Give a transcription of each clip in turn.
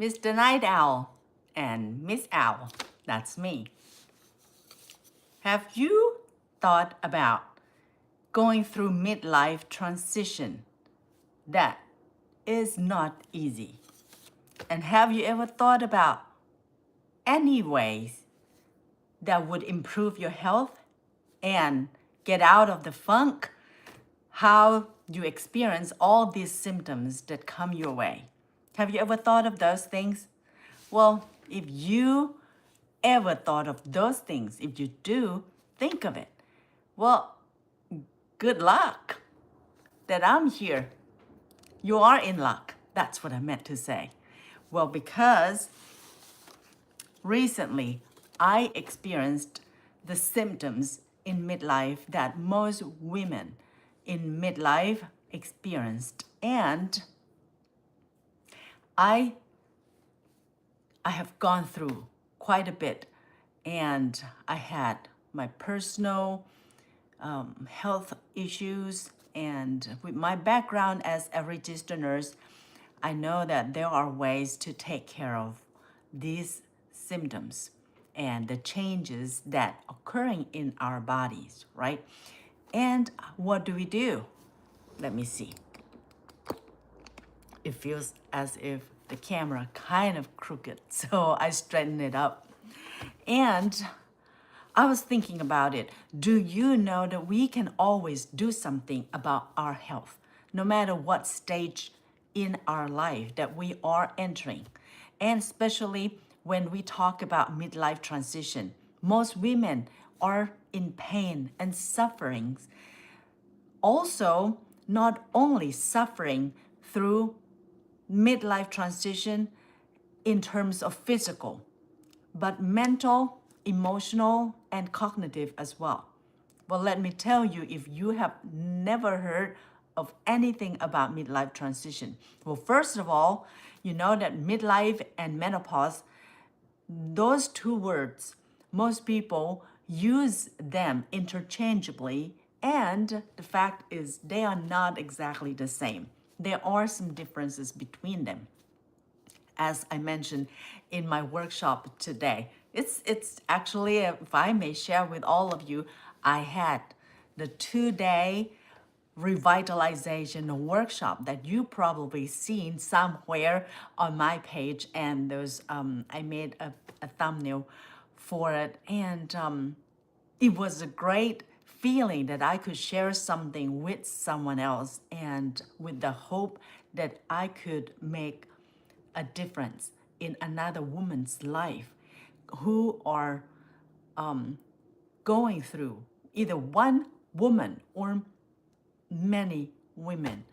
Mr. Night Owl and Miss Owl. That's me. Have you thought about going through midlife transition? That is not easy. And have you ever thought about any ways that would improve your health and get out of the funk? How you experience all these symptoms that come your way? Have you ever thought of those things? Well, if you ever thought of those things, if you do, think of it. Well, good luck that I'm here. You are in luck. That's what I meant to say. Well, because recently I experienced the symptoms in midlife that most women in midlife experienced. And I have gone through quite a bit, and I had my personal health issues, and with my background as a registered nurse, I know that there are ways to take care of these symptoms and the changes that occurring in our bodies, right? And what do we do? Let me see. It feels as if the camera kind of crooked, so I straighten it up. And I was thinking about it. Do you know that we can always do something about our health, no matter what stage in our life that we are entering? And especially when we talk about midlife transition, most women are in pain and suffering. Also, not only suffering through midlife transition in terms of physical, but mental, emotional, and cognitive as well. Well, let me tell you, if you have never heard of anything about midlife transition, well, first of all, you know that midlife and menopause, those two words, most people use them interchangeably, and the fact is they are not exactly the same. There are some differences between them. As I mentioned in my workshop today, it's actually, if I may share with all of you, I had the 2-day revitalization workshop that you probably seen somewhere on my page, and those I made a thumbnail for it, and it was a great feeling that I could share something with someone else, and with the hope that I could make a difference in another woman's life who are going through, either one woman or many women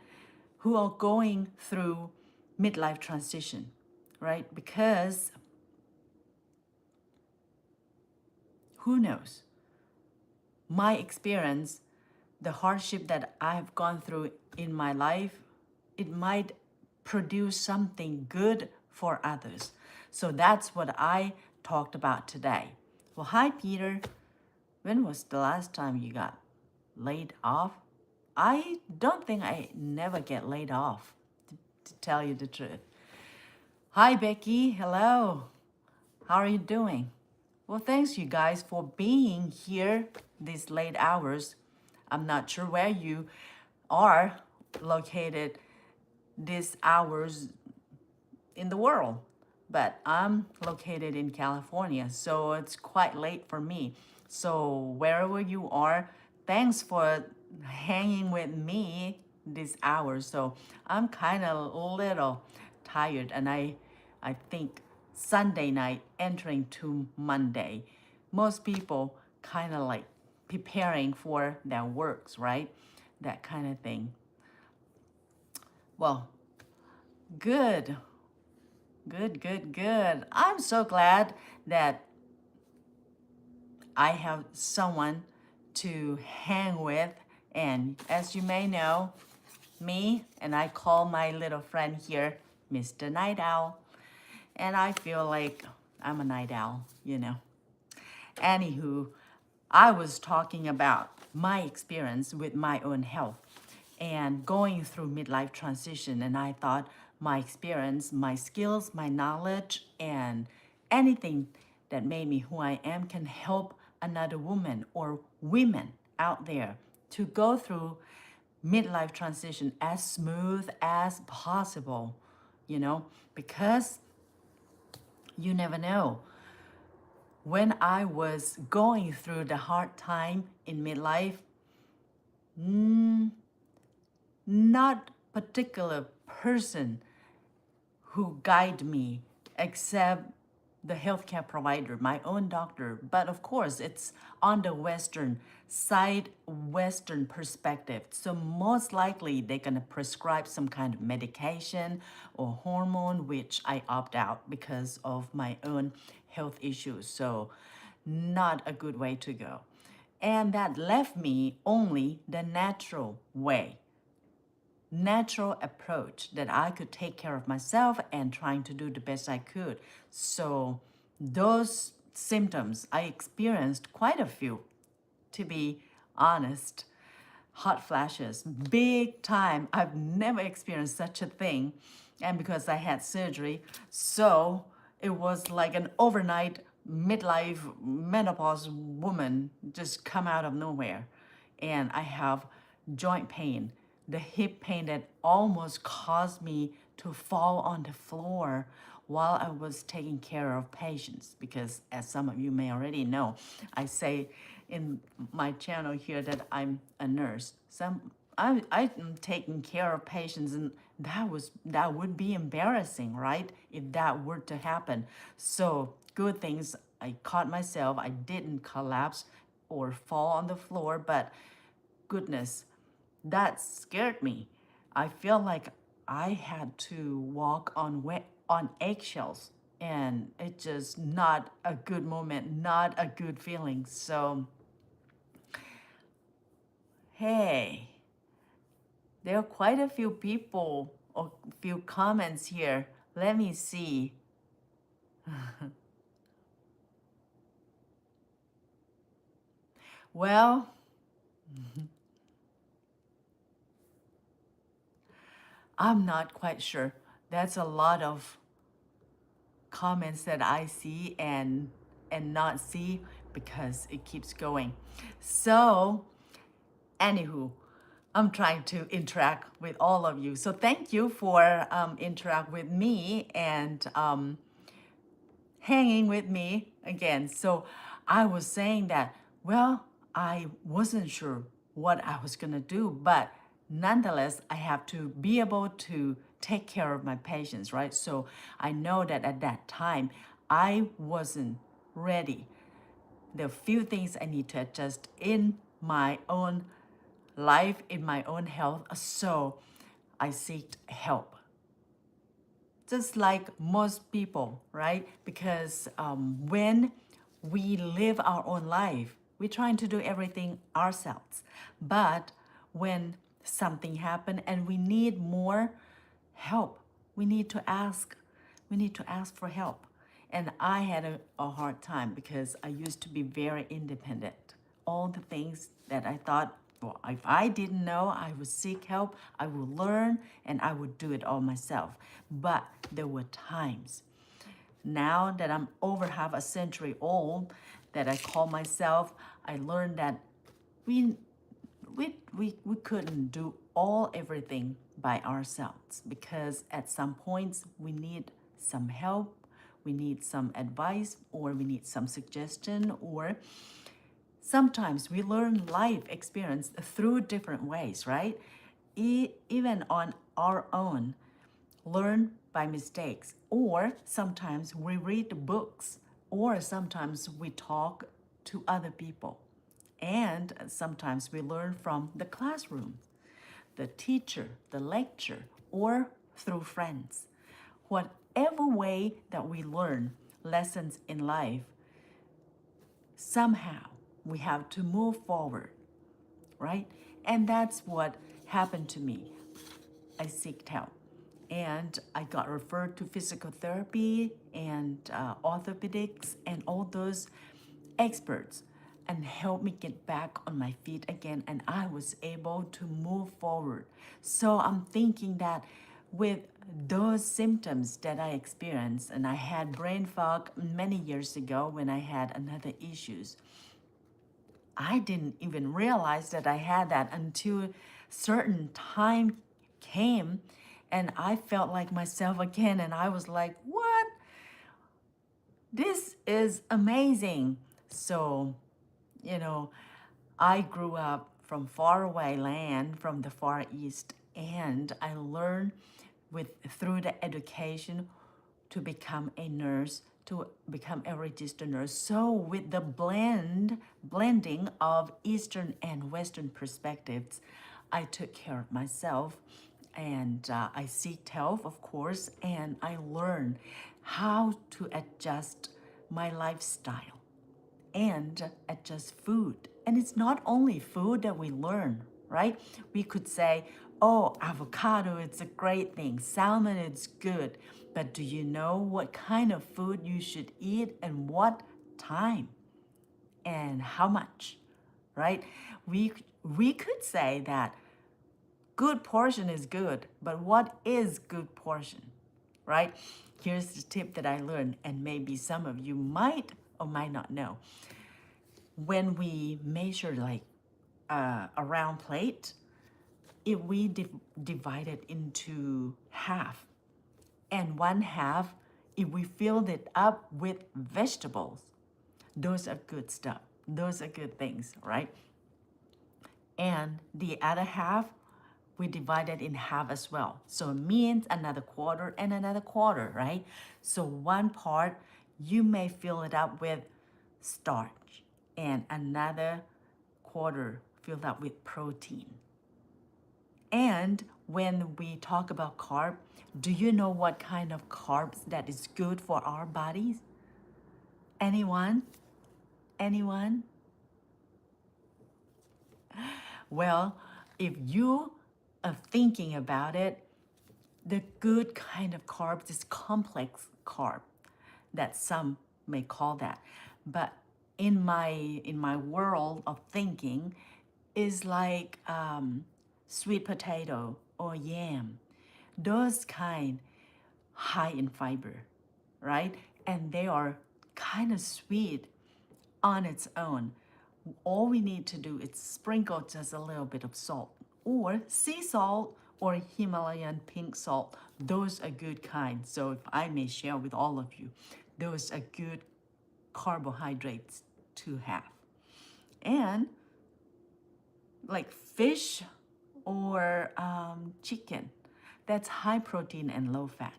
who are going through midlife transition, right? Because who knows? My experience, the hardship that I've gone through in my life, it might produce something good for others. So that's what I talked about today. Well, hi, Peter. When was the last time you got laid off? I don't think I never get laid off, to tell you the truth. Hi, Becky. Hello. How are you doing? Well, thanks you guys for being here these late hours. I'm not sure where you are located these hours in the world, but I'm located in California, so it's quite late for me. So wherever you are, thanks for hanging with me this hour. So I'm kind of a little tired, and I think Sunday night entering to Monday, most people kind of like preparing for their works, right? That kind of thing. Well, good. Good. I'm so glad that I have someone to hang with. And as you may know, me, and I call my little friend here Mr. Night Owl. And I feel like I'm a night owl, you know. Anywho, I was talking about my experience with my own health and going through midlife transition, and I thought, my experience, my skills, my knowledge, and anything that made me who I am can help another woman or women out there to go through midlife transition as smooth as possible, you know, because you never know. When I was going through the hard time in midlife, not particular person who guide me except the healthcare provider, my own doctor. But of course, it's on the Western side, Western perspective. So most likely they're gonna prescribe some kind of medication or hormone, which I opt out because of my own health issues. So not a good way to go. And that left me only the natural approach that I could take care of myself and trying to do the best I could. So those symptoms, I experienced quite a few, to be honest. Hot flashes, big time. I've never experienced such a thing. And because I had surgery, so it was like an overnight midlife menopause woman just come out of nowhere. And I have joint pain, the hip pain that almost caused me to fall on the floor while I was taking care of patients. Because as some of you may already know, I say in my channel here that I'm a nurse. I'm taking care of patients, and that would be embarrassing, right? If that were to happen. So good things I caught myself. I didn't collapse or fall on the floor, but goodness, that scared me. I feel like I had to walk on eggshells, and it's just not a good moment, not a good feeling. So, hey, there are quite a few people or few comments here. Let me see. Well, I'm not quite sure. That's a lot of comments that I see and not see because it keeps going. So, anywho, I'm trying to interact with all of you. So thank you for interact with me and hanging with me again. So I was saying that, well, I wasn't sure what I was gonna do, but nonetheless, I have to be able to take care of my patients, right? So I know that at that time, I wasn't ready. There are few things I need to adjust in my own life, in my own health. So I seeked help, just like most people, right? Because when we live our own life, we're trying to do everything ourselves. But when something happened and we need more help, we need to ask. We need to ask for help. And I had a hard time because I used to be very independent. All the things that I thought, well, if I didn't know, I would seek help, I would learn, and I would do it all myself. But there were times, now that I'm over half a century old, that I call myself, I learned that we we couldn't do everything by ourselves, because at some points we need some help, we need some advice, or we need some suggestion, or sometimes we learn life experience through different ways, right? Even on our own, learn by mistakes, or sometimes we read books, or sometimes we talk to other people, and sometimes we learn from the classroom, the teacher, the lecture, or through friends. Whatever way that we learn lessons in life, somehow we have to move forward, right? And that's what happened to me. I sought help, and I got referred to physical therapy and orthopedics and all those experts, and helped me get back on my feet again, and I was able to move forward. So I'm thinking that with those symptoms that I experienced, and I had brain fog many years ago when I had another issues. I didn't even realize that I had that until certain time came and I felt like myself again and I was like, "What? This is amazing." So, you know, I grew up from faraway land from the Far East, and I learned through the education to become a nurse, to become a registered nurse. So with the blending of Eastern and Western perspectives, I took care of myself and I seeked help, of course, and I learned how to adjust my lifestyle and adjust food. And it's not only food that we learn, right? We could say, oh, avocado, it's a great thing. Salmon, it's good. But do you know what kind of food you should eat and what time and how much, right? We, we could say that good portion is good, but what is good portion, right? Here's the tip that I learned, and maybe some of you might or might not know. When we measure like a round plate, if we divide it into half, and one half, if we filled it up with vegetables, those are good stuff. Those are good things, right? And the other half, we divide it in half as well. So it means another quarter and another quarter, right? So one part, you may fill it up with starch, and another quarter filled up with protein. And when we talk about carb, do you know what kind of carbs that is good for our bodies? Anyone? Anyone? Well, if you are thinking about it, the good kind of carbs is complex carb, that some may call that. But in my world of thinking, is like sweet potato or yam. Those kind high in fiber, right? And they are kind of sweet on its own. All we need to do is sprinkle just a little bit of salt or sea salt or Himalayan pink salt. Those are good kind. So if I may share with all of you, those are good carbohydrates to have. And like fish or chicken, that's high protein and low fat,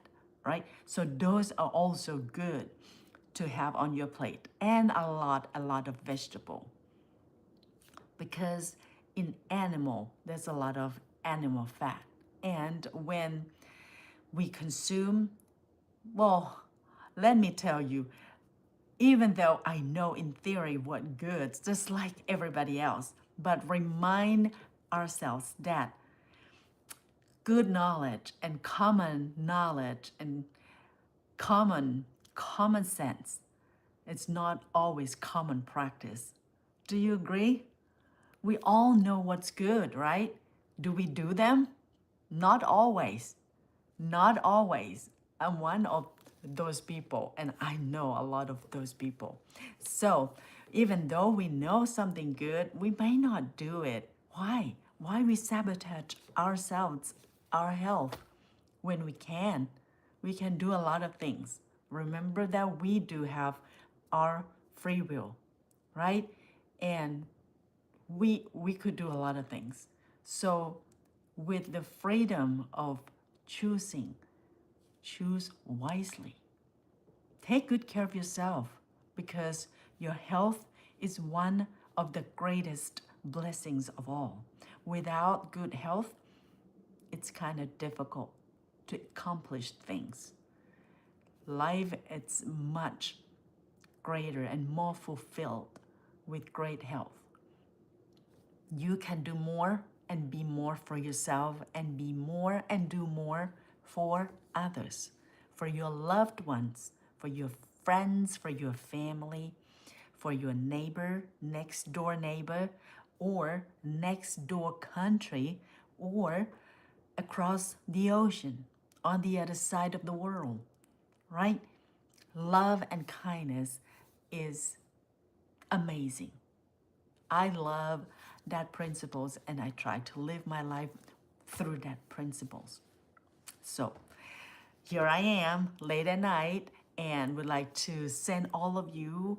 right? So those are also good to have on your plate, and a lot of vegetable, because in animal there's a lot of animal fat, and when we consume, well, let me tell you, even though I know in theory what goods, just like everybody else, but remind ourselves that good knowledge and common sense, it's not always common practice. Do you agree? We all know what's good, right? Do we do them? Not always. Not always. I'm one of those people, and I know a lot of those people. So, even though we know something good, we may not do it. Why? Why we sabotage ourselves, our health, when we can? We can do a lot of things. Remember that we do have our free will, right? And we could do a lot of things. So, with the freedom of choosing, choose wisely. Take good care of yourself, because your health is one of the greatest blessings of all. Without good health, it's kind of difficult to accomplish things. Life is much greater and more fulfilled with great health. You can do more and be more for yourself, and be more and do more for others, for your loved ones, for your friends, for your family, for your neighbor, next door neighbor, or next door country, or across the ocean. on the other side of the world, right? Love and kindness is amazing. I love that principles and I try to live my life through that principles. So here I am late at night and would like to send all of you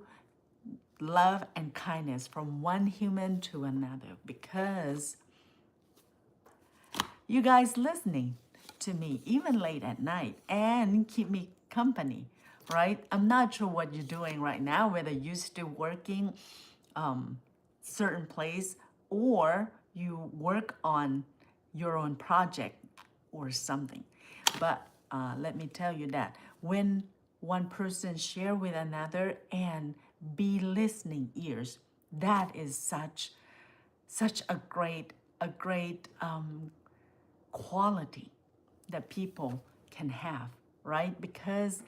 love and kindness from one human to another because you guys listening to me even late at night and keep me company, right? I'm not sure what you're doing right now, whether you're still working certain place or you work on your own project or something. But let me tell you that when one person share with another and be listening ears, that is such a great quality that people can have, right? Because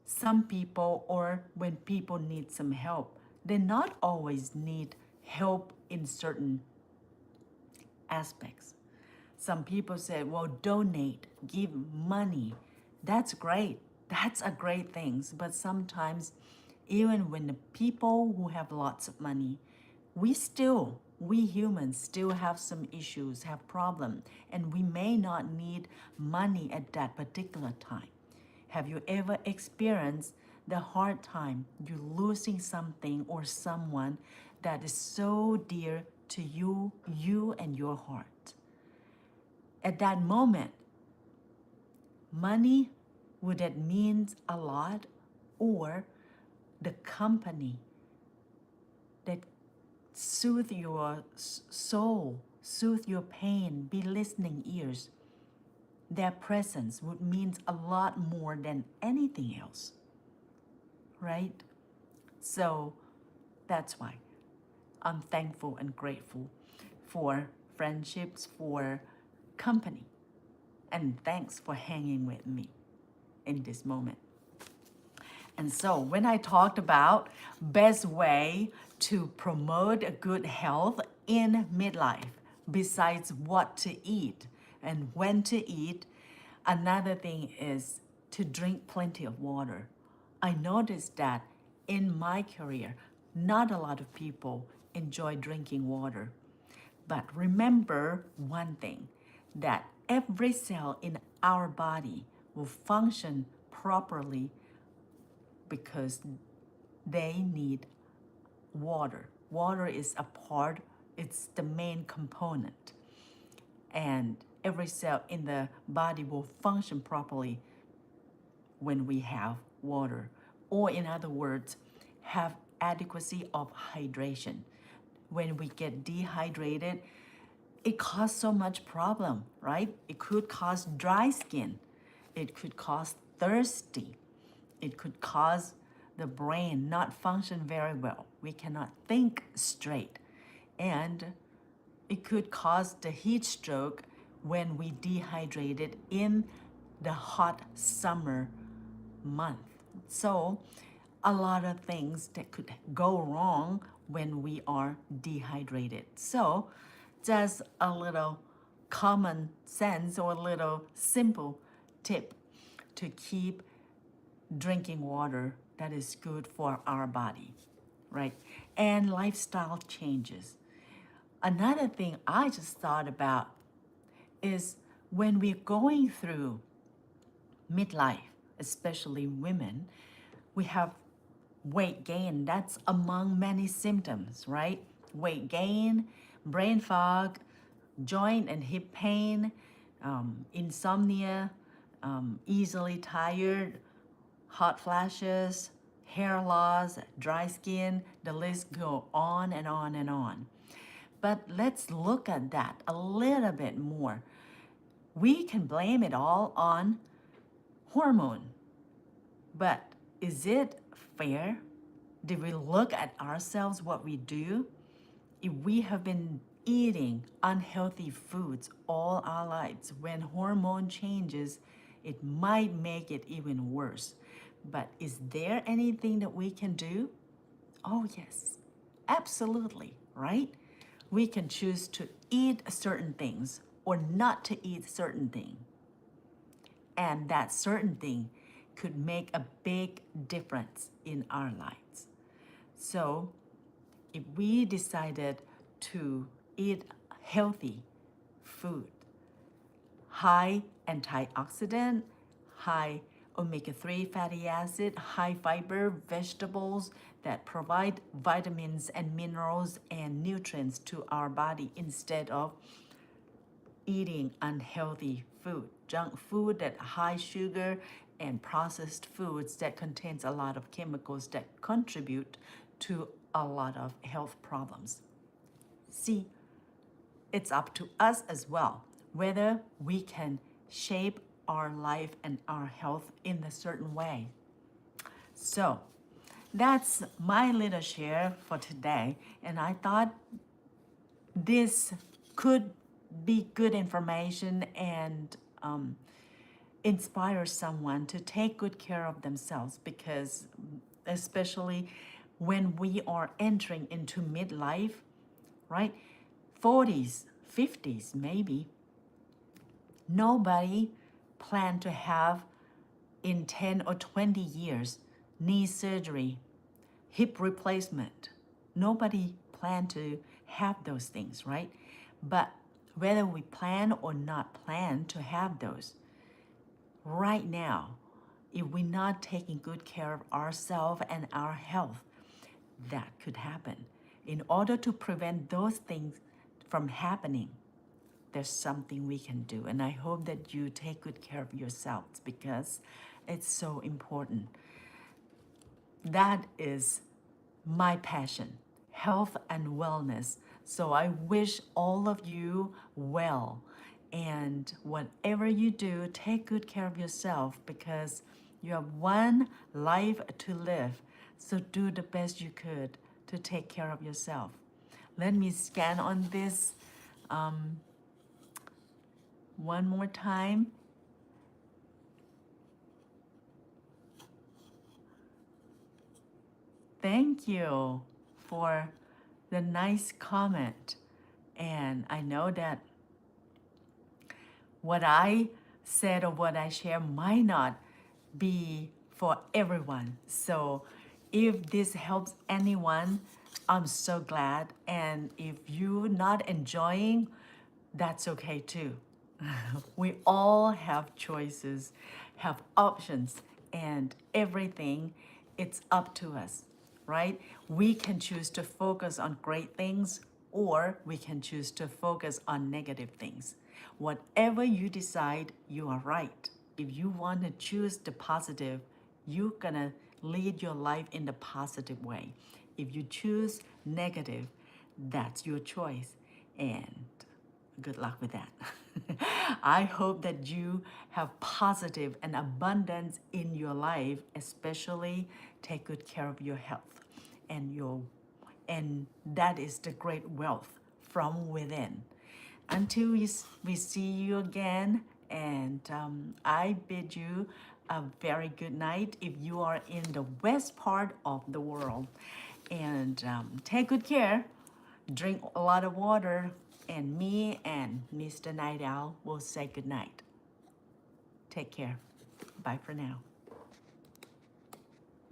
some people, or when people need some help, they not always need help in certain aspects. Some people say, well, donate, give money. That's great. That's a great thing. But sometimes, even when the people who have lots of money, we humans still have some issues, have problem, and we may not need money at that particular time. Have you ever experienced the hard time you losing something or someone that is so dear to you and your heart? At that moment, money, would it mean a lot, or the company that soothe your soul, soothe your pain, be listening ears, their presence would mean a lot more than anything else, right? So that's why I'm thankful and grateful for friendships, for company, and thanks for hanging with me in this moment. And so when I talked about best way to promote a good health in midlife, besides what to eat and when to eat, another thing is to drink plenty of water. I noticed that in my career, not a lot of people enjoy drinking water. But remember one thing, that every cell in our body will function properly because they need water. Water is a part, it's the main component. And every cell in the body will function properly when we have water. Or, in other words, have adequacy of hydration. When we get dehydrated, it causes so much problem, right? It could cause dry skin. It could cause thirsty. It could cause the brain not function very well. We cannot think straight. And it could cause the heat stroke when we dehydrated in the hot summer month. So a lot of things that could go wrong when we are dehydrated. So just a little common sense or a little simple tip to keep drinking water that is good for our body, right? And lifestyle changes. Another thing I just thought about is when we're going through midlife, especially women, we have weight gain. That's among many symptoms, right? Weight gain, brain fog, joint and hip pain, insomnia, easily tired, hot flashes, hair loss, dry skin, the list go on and on and on. But let's look at that a little bit more. We can blame it all on hormone, but is it fair? Did we look at ourselves, what we do? If we have been eating unhealthy foods all our lives, when hormone changes, it might make it even worse. But is there anything that we can do? Oh, yes, absolutely, right? We can choose to eat certain things or not to eat certain things. and that certain thing could make a big difference in our lives. So if we decided to eat healthy food, high antioxidant, high omega-3 fatty acid, high fiber vegetables that provide vitamins and minerals and nutrients to our body instead of eating unhealthy food, junk food that high sugar and processed foods that contains a lot of chemicals that contribute to a lot of health problems. See, it's up to us as well whether we can shape our life and our health in a certain way. So that's my little share for today, and I thought this could be good information and inspire someone to take good care of themselves, because especially when we are entering into midlife, right? 40s, 50s maybe, nobody planned to have in 10 or 20 years knee surgery, hip replacement. Nobody planned to have those things, right? But whether we plan or not plan to have those, right now, if we're not taking good care of ourselves and our health, that could happen. In order to prevent those things from happening, there's something we can do. And I hope that you take good care of yourselves, because it's so important. That is my passion, health and wellness. So I wish all of you well. And whatever you do, take good care of yourself, because you have one life to live. So do the best you could to take care of yourself. Let me scan on this one more time. Thank you for the nice comment. And I know that what I said or what I share might not be for everyone. So if this helps anyone, I'm so glad. And if you're not enjoying, that's okay too. We all have choices, have options, and everything, it's up to us, right? We can choose to focus on great things, or we can choose to focus on negative things. Whatever you decide, you are right. If you want to choose the positive, you're gonna lead your life in the positive way. If you choose negative, that's your choice. And good luck with that. I hope that you have positive and abundance in your life, especially take good care of your health and that is the great wealth from within. Until we see you again, and I bid you a very good night if you are in the west part of the world. And take good care, drink a lot of water, and me and Mr. Night Owl will say good night. Take care. Bye for now.